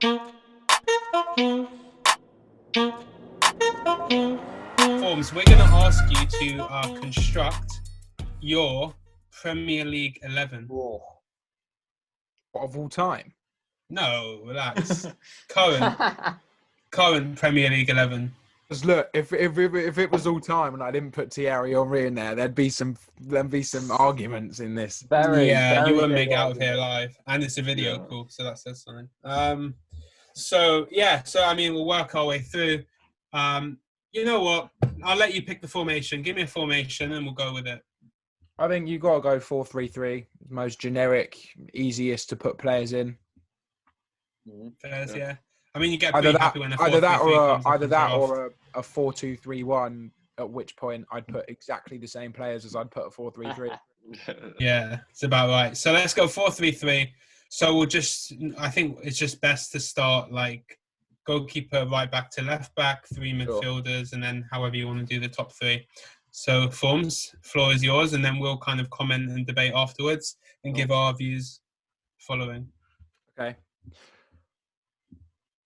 Forms, we're going to ask you to construct your Premier League 11. Whoa. What, of all time? No, relax. Current Premier League 11. Because look, if it was all time and I didn't put Thierry Henry in there, there'd be some arguments in this. Very, you won't big make it out of here argument. live, and it's a video call, so that says something. So I mean, we'll work our way through. You know what? I'll let you pick the formation. Give me a formation, and we'll go with it. I think you got to go 4-3-3. Most generic, easiest to put players in. Fairs, yeah. I mean, you get pretty happy when a 4-3-3 either that or a 4-2-3-1. At which point, I'd put exactly the same players as I'd put a 4-3-3. Yeah, it's about right. So let's go 4-3-3. So I think it's just best to start like goalkeeper, right back to left back, 3 midfielders, and then however you want to do the top 3. So Formz, floor is yours, and then we'll kind of comment and debate afterwards and give our views following. Okay.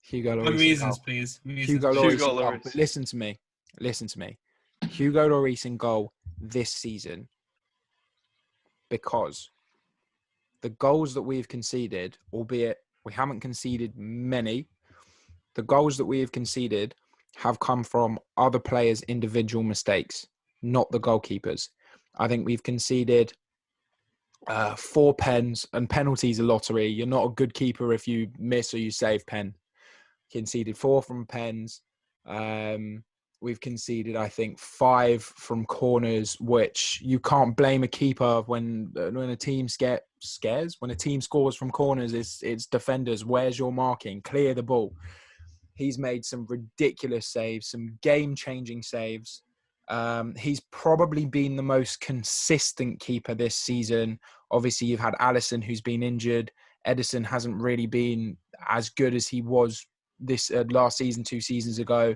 Hugo Lloris. And reasons, please. Hugo Lloris. But listen to me. Hugo Lloris in goal this season, because the goals that we've conceded, albeit we haven't conceded many, the goals that we have conceded have come from other players' individual mistakes, not the goalkeepers. I think we've conceded 4 pens, and penalties are lottery. You're not a good keeper if you miss or you save pen. Conceded 4 from pens. We've conceded, I think, 5 from corners, which you can't blame a keeper when a team when a team scores from corners. It's defenders. Where's your marking? Clear the ball. He's made some ridiculous saves, some game-changing saves. He's probably been the most consistent keeper this season. Obviously, you've had Alisson, who's been injured. Ederson hasn't really been as good as he was this last season, 2 seasons ago.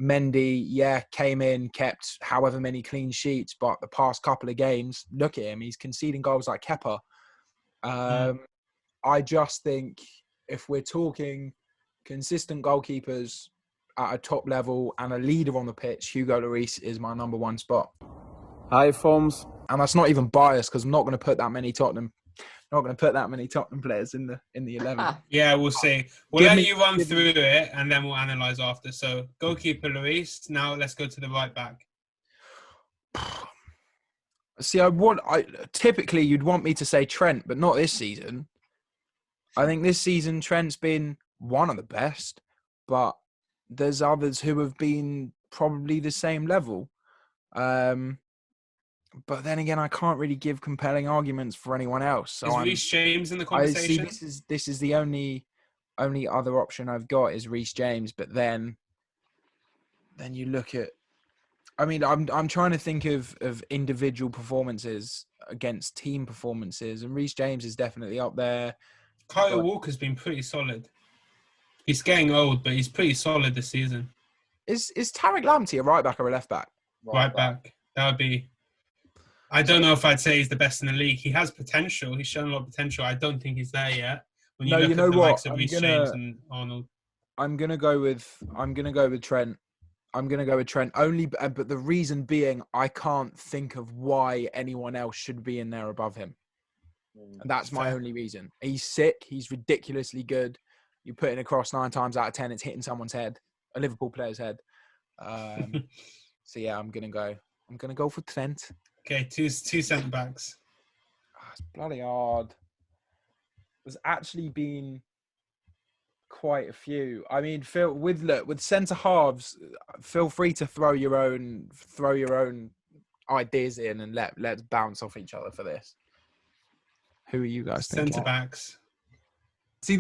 Mendy, came in, kept however many clean sheets, but the past couple of games, look at him. He's conceding goals like Kepa. I just think if we're talking consistent goalkeepers at a top level and a leader on the pitch, Hugo Lloris is my number 1 spot. Hi, Formz. And that's not even biased because I'm not going to put that many Tottenham players in the 11. Yeah, we'll see. We'll let you run through it and then we'll analyse after. So goalkeeper Lloris. Now let's go to the right back. See, typically you'd want me to say Trent, but not this season. I think this season Trent's been one of the best, but there's others who have been probably the same level. But then again, I can't really give compelling arguments for anyone else. So is Reece James in the conversation? This is the only other option I've got is Reece James. But then you look at, I mean, I'm trying to think of individual performances against team performances, and Reece James is definitely up there. Kyle Walker's been pretty solid. He's getting old, but he's pretty solid this season. Is Tariq Lamptey a right back or a left back? Right back. That would be. I don't know if I'd say he's the best in the league. He has potential. He's shown a lot of potential. I don't think he's there yet. When you look at the likes of Reece James and Arnold. I'm gonna go with Trent. I'm gonna go with Trent only, but the reason being I can't think of why anyone else should be in there above him. And that's my only reason. He's sick. He's ridiculously good. You put it across 9 times out of 10, it's hitting someone's head, a Liverpool player's head. So yeah, I'm gonna go for Trent. Okay, two centre backs. It's bloody hard. There's actually been quite a few. I mean, with centre halves, feel free to throw your own ideas in and let's bounce off each other for this. Who are you guys thinking? Centre backs. See,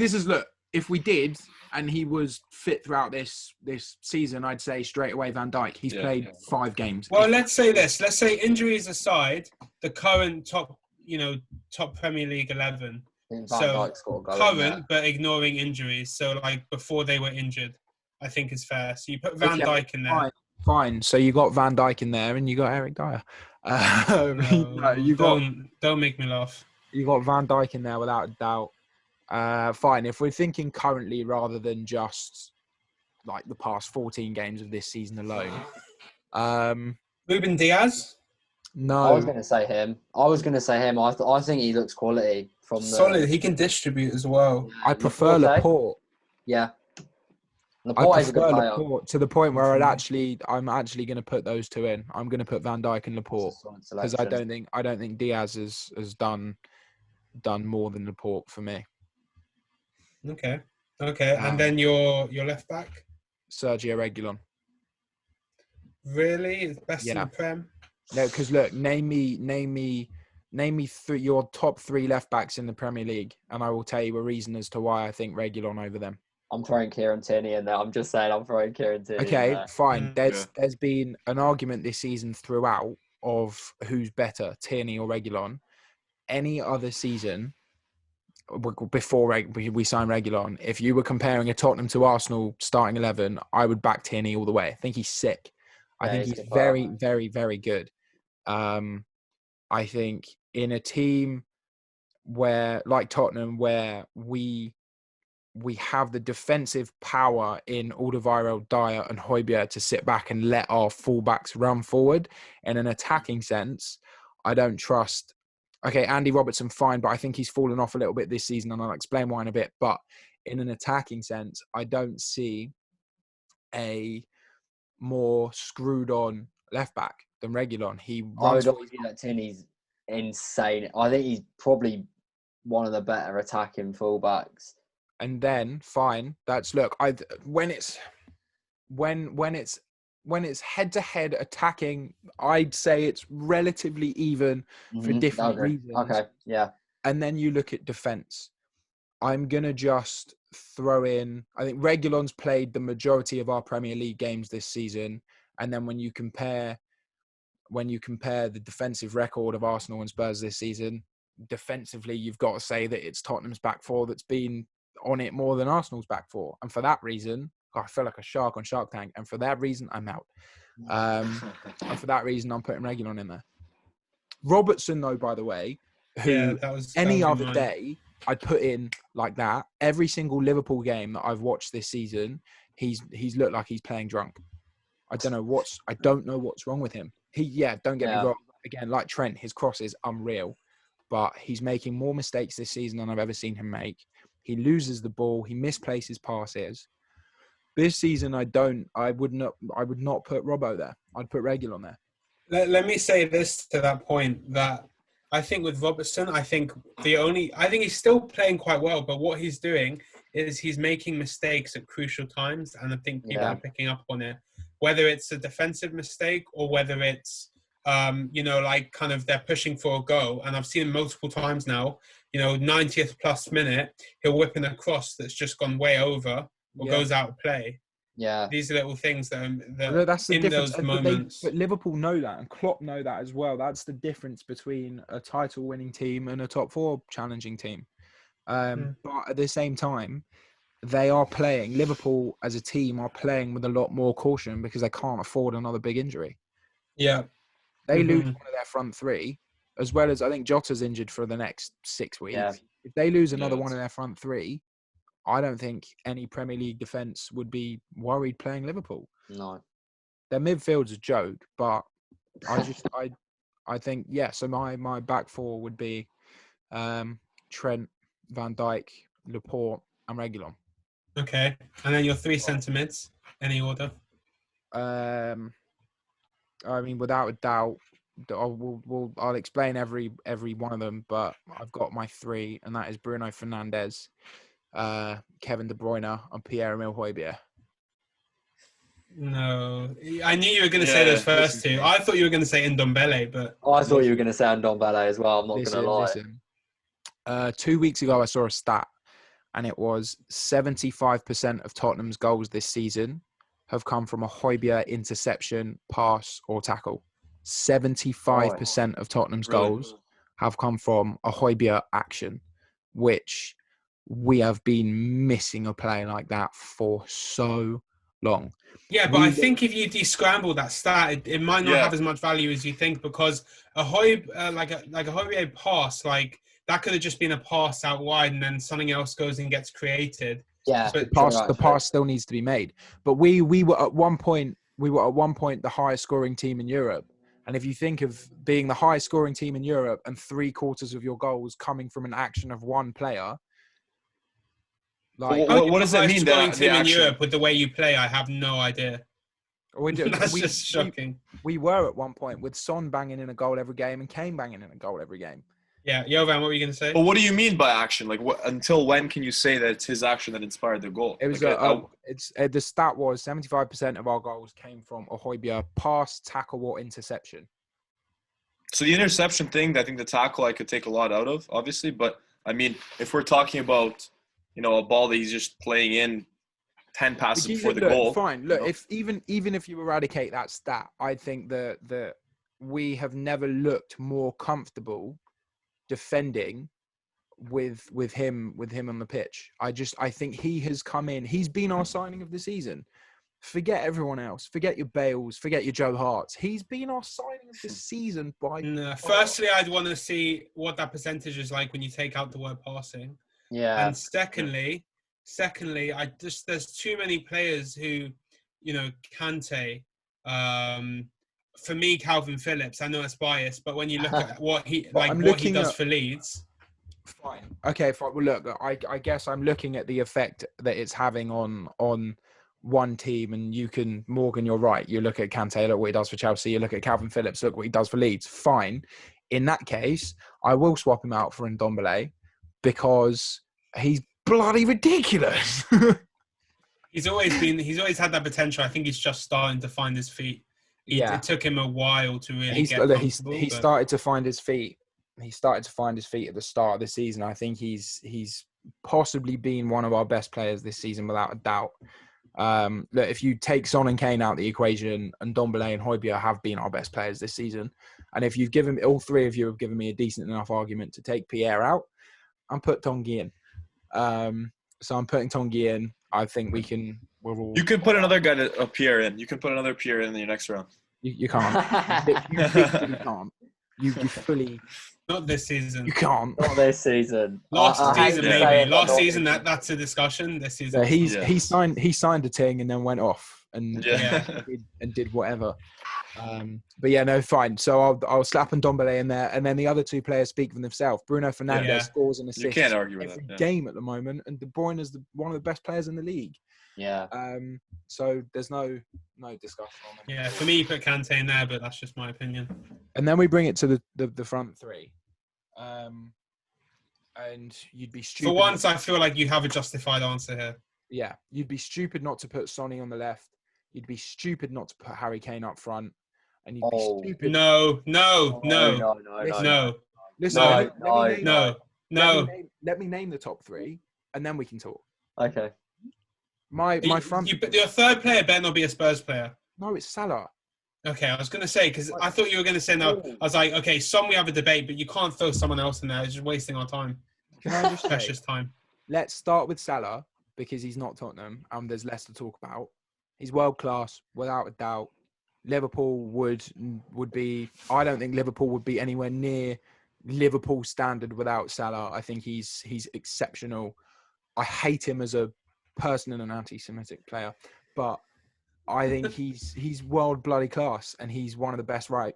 if we did and he was fit throughout this season, I'd say straight away Van Dijk. He's played 5 games. Well, let's say this. Let's say injuries aside, the current top Premier League 11. So current, but ignoring injuries. So like before they were injured, I think is fair. So you put Van Dijk in there. Fine. So you got Van Dijk in there, and you got Eric Dyer. Don't make me laugh. You got Van Dijk in there without a doubt. Fine. If we're thinking currently rather than just like the past 14 games of this season alone. Ruben Diaz? No. I was going to say him. I think he looks quality from Solid. He can distribute as well. I prefer Laporte. Yeah. I is a good prefer player. Laporte to the point where I'm actually going to put those two in. I'm going to put Van Dijk and Laporte because I don't think Diaz has done more than Laporte for me. Okay. And then your left back? Sergio Reguilon. Really? Best in the Prem? No, because look, name me your top 3 left backs in the Premier League, and I will tell you a reason as to why I think Reguilon over them. I'm throwing Kieran Tierney in there. I'm just saying I'm throwing Kieran Tierney in there. Fine. There's been an argument this season throughout of who's better, Tierney or Reguilon. Any other season before we signed Reguilon, if you were comparing a Tottenham to Arsenal starting 11, I would back Tierney all the way. I think he's sick. I think he's very, very, very good. I think in a team where, like Tottenham, where we have the defensive power in Alderweireld, Dyer and Højbjerg to sit back and let our fullbacks run forward. In an attacking sense, I don't trust... Okay, Andy Robertson, fine, but I think he's fallen off a little bit this season, and I'll explain why in a bit. But in an attacking sense, I don't see a more screwed-on left-back than Reguilon. I would argue that Tierney's insane. I think he's probably one of the better attacking fullbacks. And then, fine, when it's head-to-head attacking, I'd say it's relatively even for different reasons. Okay, yeah. And then you look at defence. I'm going to just throw in... I think Reguilon's played the majority of our Premier League games this season. And then when you compare the defensive record of Arsenal and Spurs this season, defensively, you've got to say that it's Tottenham's back four that's been on it more than Arsenal's back four. And for that reason... I feel like a shark on Shark Tank, and for that reason, I'm out. And for that reason, I'm putting Reguilon in there. Robertson, though, by the way, who any other day I'd put in like that. Every single Liverpool game that I've watched this season, he's looked like he's playing drunk. I don't know what's wrong with him. Don't get me wrong. Again, like Trent, his cross is unreal, but he's making more mistakes this season than I've ever seen him make. He loses the ball. He misplaces passes. This season, I would not put Robbo there. I'd put Reguilon there. Let me say this to that point, that I think with Robertson, I think he's still playing quite well, but what he's doing is he's making mistakes at crucial times, and I think people are picking up on it. Whether it's a defensive mistake or whether it's they're pushing for a goal, and I've seen him multiple times now. 90th plus minute, he'll whip in a cross that's just gone way over. Or goes out of play. Yeah, these are little things that's the in difference. Those moments. But Liverpool know that, and Klopp know that as well. That's the difference between a title-winning team and a top four challenging team. But at the same time, they are playing. Liverpool as a team are playing with a lot more caution because they can't afford another big injury. Yeah, they lose one of their front three, as well as I think Jota's injured for the next 6 weeks. Yeah. If they lose another one of their front three, I don't think any Premier League defence would be worried playing Liverpool. No. Their midfield's a joke, but I think, so my back four would be Trent, Van Dijk, Laporte and Reguilon. Okay. And then your 3 centre mids, any order? Without a doubt, I'll explain every one of them, but I've got my 3, and that is Bruno Fernandes, Kevin De Bruyne and Pierre-Emile Højbjerg. No, I knew you were going to say those first two. I thought you were going to say Ndombele, but I thought you were going to say Ndombele as well. I'm not going to lie. 2 weeks ago, I saw a stat, and it was 75% of Tottenham's goals this season have come from a Højbjerg interception, pass, or tackle. 75% of Tottenham's goals have come from a Højbjerg action, which we have been missing a player like that for so long. Yeah, but I think if you descramble that stat, it might not have as much value as you think, because a Højbjerg pass, that could have just been a pass out wide, and then something else goes and gets created. Yeah, But The pass still needs to be made. But we were at one point the highest scoring team in Europe. And if you think of being the highest scoring team in Europe and 3/4 of your goals coming from an action of one player, like what does that mean? Scoring The team in action? Europe with the way you play, I have no idea. That's just shocking. We were at one point with Son banging in a goal every game and Kane banging in a goal every game. Yeah, Jovan, what were you going to say? But what do you mean by action? Like, until when can you say that it's his action that inspired the goal? It was like, the stat was 75% of our goals came from a Højbjerg pass, tackle, or interception. So the interception thing, I think the tackle I could take a lot out of, obviously. But I mean, if we're talking about, a ball that he's just playing in 10 passes before the goal. Fine. Look, if even if you eradicate that stat, I think that we have never looked more comfortable defending with him on the pitch. I think he has come in. He's been our signing of the season. Forget everyone else. Forget your Bales. Forget your Joe Harts. He's been our signing of the season by. No, firstly, I'd want to see what that percentage is like when you take out the word passing. Yeah. And secondly, there's too many players who, Kante. For me, Calvin Phillips. I know it's biased, but when you look at what he does for Leeds. Fine. Okay. Fine. Well, look, I guess I'm looking at the effect that it's having on one team, and Morgan, you're right. You look at Kante, look what he does for Chelsea. You look at Calvin Phillips, look what he does for Leeds. Fine. In that case, I will swap him out for Ndombele because he's bloody ridiculous. He's always had that potential. I think he's just starting to find his feet. It took him a while to really get comfortable. He started to find his feet. He started to find his feet at the start of the season. I think he's possibly been one of our best players this season, without a doubt. Look, if you take Son and Kane out of the equation, and Ndombele and Højbjerg have been our best players this season, and if you've given all three of you have given me a decent enough argument to take Pierre out, I'm put Tanguy in. So I'm putting Tanguy in. I think we can. You can put another guy to Pierre in. You can put another Pierre in the next round. You can't. You literally can't. You fully. Not this season. You can't. Not this season. Last season, maybe. Last season, that's a discussion. This season, he signed a thing and then went off and did whatever. But yeah, no, fine. So I'll slap Ndombele in there, and then the other two players speak for themselves. Bruno Fernandes scores and assists. You can't argue with every that. game at the moment, and De Bruyne is one of the best players in the league. Yeah. So there's no discussion on that. Yeah, for me, you put Kante in there, but that's just my opinion. And then we bring it to the front three. And you'd be stupid. For once, I feel like you have a justified answer here. Yeah, you'd be stupid not to put Sonny on the left. You'd be stupid not to put Harry Kane up front. And you'd be stupid. No. Listen, no. Let me name the top three, and then we can talk. Okay. My front. Your third player better not be a Spurs player. No, it's Salah. Okay, I was going to say, because I thought you were going to say no. I was like, okay, some we have a debate, but you can't throw someone else in there. It's just wasting our time. Can I just precious time? Let's start with Salah, because he's not Tottenham, and there's less to talk about. He's world class, without a doubt. Liverpool would be. I don't think Liverpool would be anywhere near Liverpool standard without Salah. I think he's exceptional. I hate him as a person and an anti-Semitic player, but I think he's world bloody class, and he's one of the best right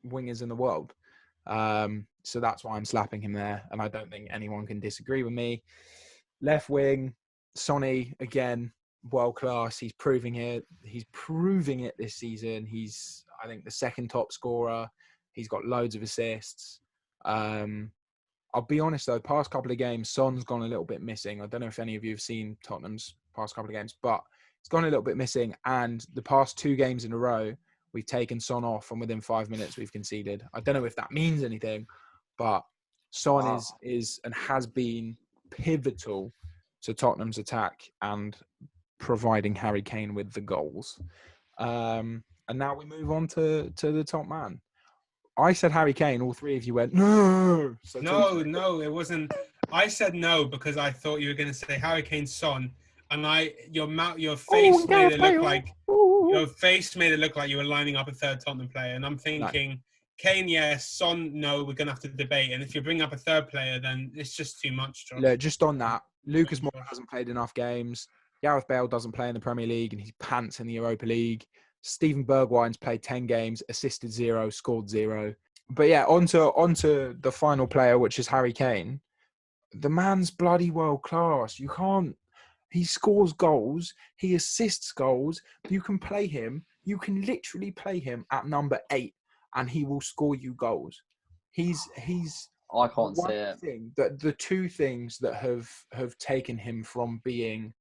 wingers in the world. So that's why I'm slapping him there, and I don't think anyone can disagree with me. Left wing, Sonny, again, world class. He's proving it. He's proving it this season. He's, I think, the second top scorer. He's got loads of assists. I'll be honest though, past couple of games, Son's gone a little bit missing. I don't know if any of you have seen Tottenham's past couple of games, but it's gone a little bit missing. And the past 2 games in a row, we've taken Son off, and within 5 minutes we've conceded. I don't know if that means anything, but Son is and has been pivotal to Tottenham's attack and providing Harry Kane with the goals. And now we move on to the top man. I said Harry Kane. All 3 of you went, no. So no, it wasn't. I said no because I thought you were going to say Harry Kane's Son, and your face made it look like you were lining up a third Tottenham player, and I'm thinking Kane, yes. Son, no. We're gonna have to debate. And if you bring up a third player, then it's just too much, Josh. Look, just on that, Lucas Moura hasn't played enough games. Gareth Bale doesn't play in the Premier League, and he pants in the Europa League. Steven Bergwijn's played 10 games, assisted 0, scored 0. But yeah, onto the final player, which is Harry Kane. The man's bloody world class. You can't. He scores goals. He assists goals. You can play him. You can literally play him at number 8, and he will score you goals. He's. I can't see it. The two things that have taken him from being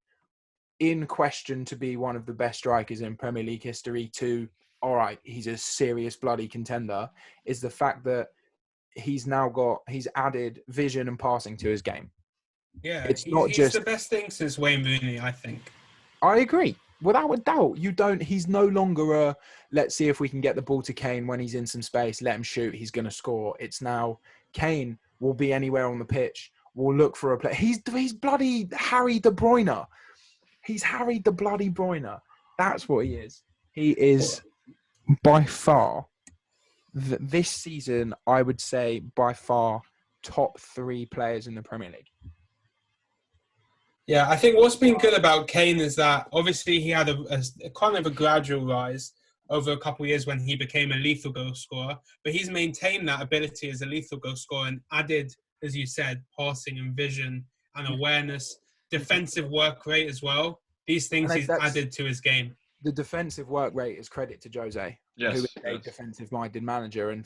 in question to be one of the best strikers in Premier League history to, all right, he's a serious bloody contender, is the fact that he's added vision and passing to his game. Yeah, it's he's the best thing since Wayne Rooney, I think. I agree. Without a doubt. He's no longer let's see if we can get the ball to Kane when he's in some space, let him shoot, he's going to score. It's now Kane will be anywhere on the pitch, will look for a play. He's bloody Harry De Bruyne. He's Harry the bloody Bruyne. That's what he is. He is by far, this season, I would say by far, top 3 players in the Premier League. Yeah, I think what's been good about Kane is that obviously he had a kind of a gradual rise over a couple of years when he became a lethal goal scorer, but he's maintained that ability as a lethal goal scorer and added, as you said, passing and vision and awareness, defensive work rate as well. These things he's added to his game. The defensive work rate is credit to Jose, who is a defensive-minded manager. And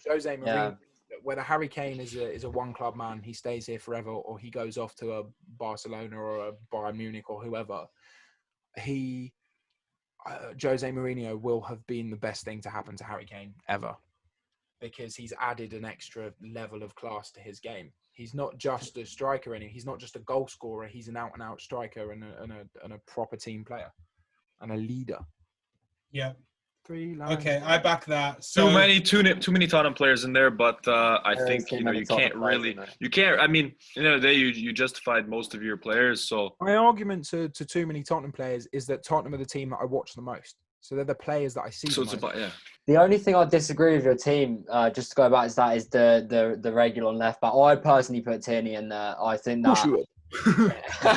Jose Mourinho, whether Harry Kane is a one-club man, he stays here forever, or he goes off to a Barcelona or a Bayern Munich or whoever, Jose Mourinho will have been the best thing to happen to Harry Kane ever, because he's added an extra level of class to his game. He's not just a striker anymore. He's not just a goal scorer. He's an out-and-out striker and a proper team player and a leader. Yeah. 3 lines. Okay, I back that. So, too many Tottenham players in there, but I think you can't really. You can't. I mean, at the end of the day, you justified most of your players. So my argument to too many Tottenham players is that Tottenham are the team that I watch the most. So they're the players that I see. So it's about The only thing I disagree with your team, just to go back to that, is the regular on left back. I'd personally put Tierney in there. I think that. Of course you would.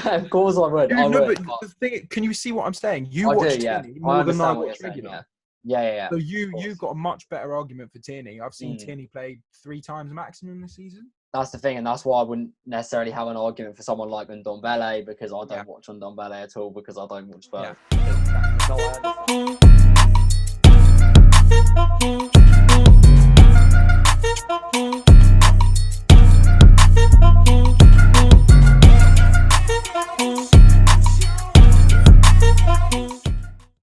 Of course I would. But the thing, can you see what I'm saying? You watch Tierney more than I watch regular. Yeah. So you've got a much better argument for Tierney. I've seen Tierney play 3 times maximum this season. That's the thing, and that's why I wouldn't necessarily have an argument for someone like Ndombele, because I don't watch Ndombele at all, because I don't watch Spurs. Yeah.